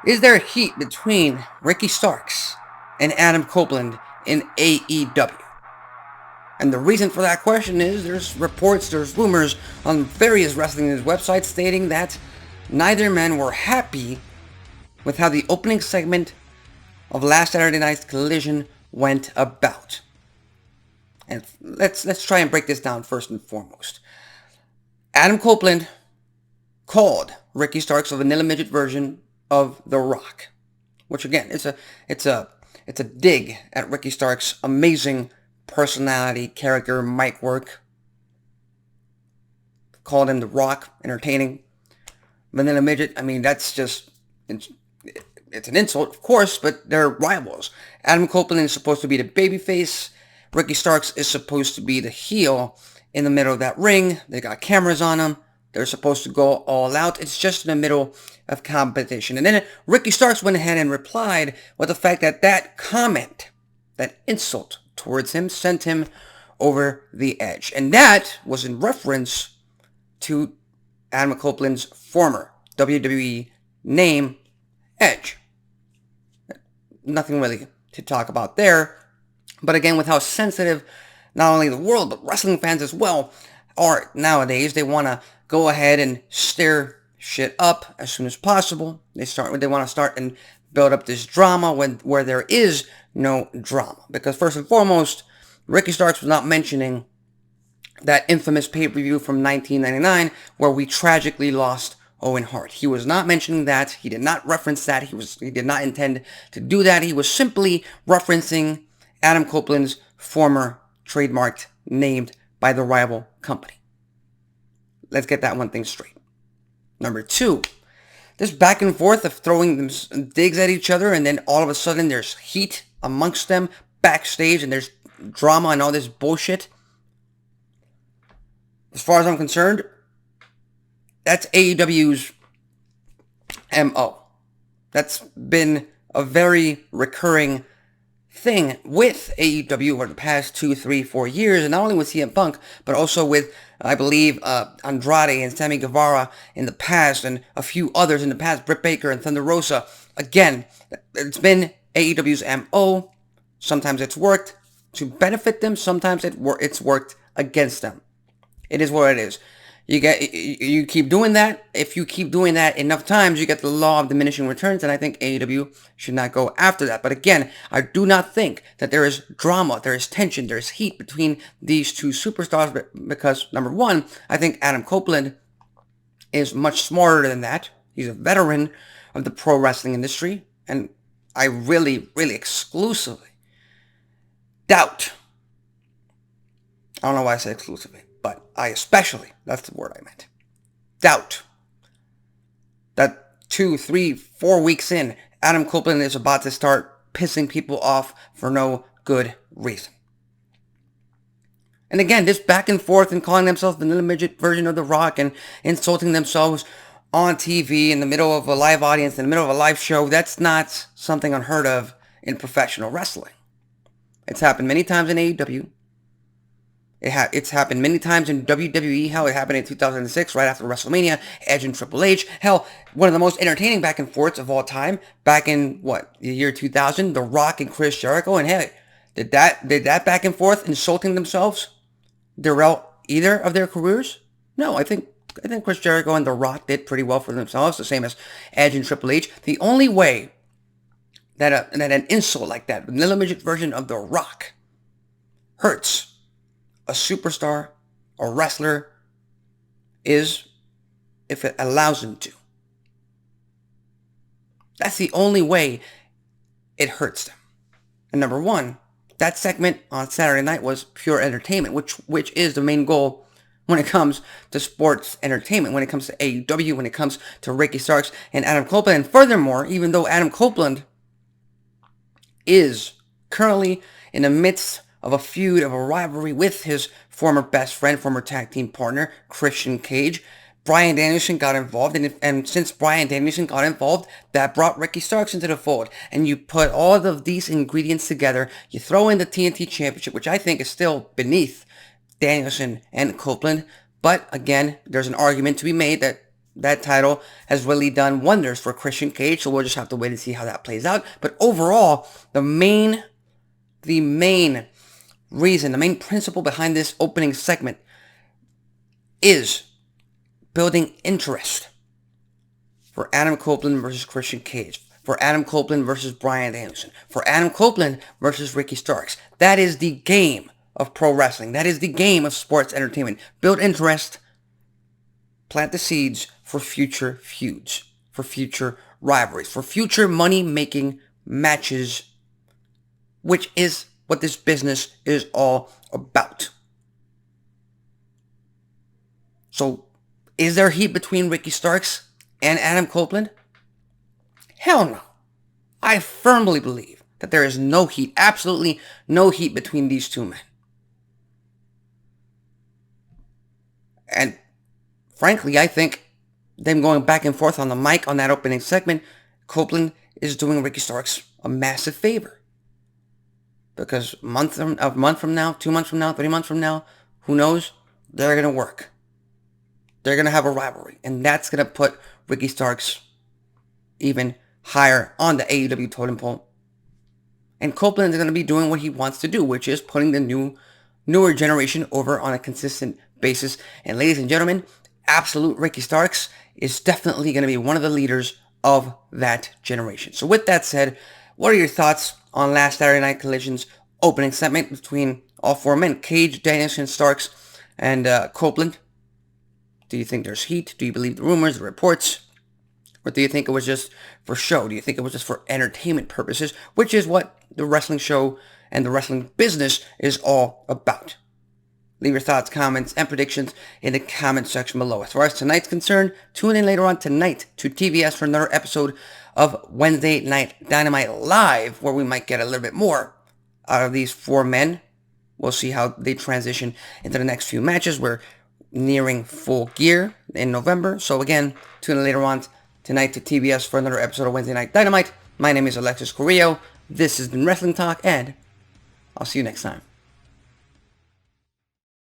Is there heat between Ricky Starks and Adam Copeland in AEW? And the reason for that question is there's reports, there's rumors on various wrestling news websites stating that neither men were happy with how the opening segment of last Saturday night's Collision went about. And let's try and break this down first and foremost. Adam Copeland called Ricky Starks a vanilla midget version of The Rock, which again it's a dig at Ricky Starks' amazing personality, character, mic work. Called him The Rock, entertaining. Vanilla midget, I mean, that's just it's an insult, of course, but they're rivals. Adam Copeland is supposed to be the babyface. Ricky Starks is supposed to be the heel in the middle of that ring. They got cameras on them. They're supposed to go all out. It's just in the middle of competition. And then Ricky Starks went ahead and replied with the fact that that comment, that insult towards him, sent him over the edge. And that was in reference to Adam Copeland's former WWE name, Edge. Nothing really to talk about there. But again, with how sensitive not only the world, but wrestling fans as well are nowadays, they want to go ahead and stir shit up as soon as possible. They want to start and build up this drama where there is no drama. Because first and foremost, Ricky Starks was not mentioning that infamous pay-per-view from 1999 where we tragically lost Owen Hart. He was not mentioning that. He did not reference that. He did not intend to do that. He was simply referencing Adam Copeland's former trademarked named by the rival company. Let's get that one thing straight. Number two, this back and forth of throwing them digs at each other, and then all of a sudden there's heat amongst them backstage and there's drama and all this bullshit. As far as I'm concerned, that's AEW's MO. That's been a very recurring thing with AEW over the past 2, 3, 4 years, and not only with CM Punk, but also with, I believe, Andrade and Sammy Guevara in the past, and a few others in the past, Britt Baker and Thunder Rosa. Again, it's been AEW's MO. Sometimes it's worked to benefit them, sometimes it's worked against them. It is what it is. You keep doing that. If you keep doing that enough times, you get the law of diminishing returns, and I think AEW should not go after that. But again, I do not think that there is drama, there is tension, there is heat between these two superstars because, number one, I think Adam Copeland is much smarter than that. He's a veteran of the pro wrestling industry, and I really, really exclusively doubt. I don't know why I said exclusively. But I especially, that's the word I meant, doubt that 2, 3, 4 weeks in, Adam Copeland is about to start pissing people off for no good reason. And again, this back and forth and calling themselves the vanilla midget version of The Rock and insulting themselves on TV in the middle of a live audience, in the middle of a live show, that's not something unheard of in professional wrestling. It's happened many times in AEW. It's happened many times in WWE. Hell, it happened in 2006, right after WrestleMania. Edge and Triple H. Hell, one of the most entertaining back and forths of all time. Back in, the year 2000, The Rock and Chris Jericho. And hey, did that back and forth insulting themselves derail either of their careers? No, I think Chris Jericho and The Rock did pretty well for themselves, the same as Edge and Triple H. The only way that an insult like that, vanilla midget version of The Rock, hurts a superstar or wrestler is if it allows him to. That's the only way it hurts them. And number one, that segment on Saturday night was pure entertainment, which is the main goal when it comes to sports entertainment, when it comes to AEW, when it comes to Ricky Starks and Adam Copeland. And furthermore, even though Adam Copeland is currently in the midst of a feud, of a rivalry with his former best friend, former tag team partner, Christian Cage, Bryan Danielson got involved, and since Bryan Danielson got involved, that brought Ricky Starks into the fold. And you put all of these ingredients together, you throw in the TNT Championship, which I think is still beneath Danielson and Copeland, but again, there's an argument to be made that that title has really done wonders for Christian Cage, so we'll just have to wait and see how that plays out. But overall, the main reason, the main principle behind this opening segment is building interest for Adam Copeland versus Christian Cage, for Adam Copeland versus Bryan Danielson, for Adam Copeland versus Ricky Starks. That is the game of pro wrestling. That is the game of sports entertainment. Build interest, plant the seeds for future feuds, for future rivalries, for future money-making matches, which is what this business is all about. So, is there heat between Ricky Starks and Adam Copeland? Hell no. I firmly believe that there is no heat, absolutely no heat between these two men. And frankly, I think them going back and forth on the mic on that opening segment, Copeland is doing Ricky Starks a massive favor. Because a month from now, 2 months from now, 3 months from now, who knows, they're going to work. They're going to have a rivalry. And that's going to put Ricky Starks even higher on the AEW totem pole. And Copeland is going to be doing what he wants to do, which is putting the newer generation over on a consistent basis. And ladies and gentlemen, absolute Ricky Starks is definitely going to be one of the leaders of that generation. So with that said, what are your thoughts on last Saturday Night Collision's opening segment between all four men, Cage, Danielson, Starks, and Copeland? Do you think there's heat? Do you believe the rumors, the reports? Or do you think it was just for show? Do you think it was just for entertainment purposes, which is what the wrestling show and the wrestling business is all about? Leave your thoughts, comments, and predictions in the comment section below. As far as tonight's concerned, tune in later on tonight to TVS for another episode of Wednesday Night Dynamite Live, where we might get a little bit more out of these four men. We'll see how they transition into the next few matches. We're nearing full gear in November. So again, tune in later on tonight to TBS for another episode of Wednesday Night Dynamite. My name is Alexis Carrillo. This has been Wrestling Talk, and I'll see you next time.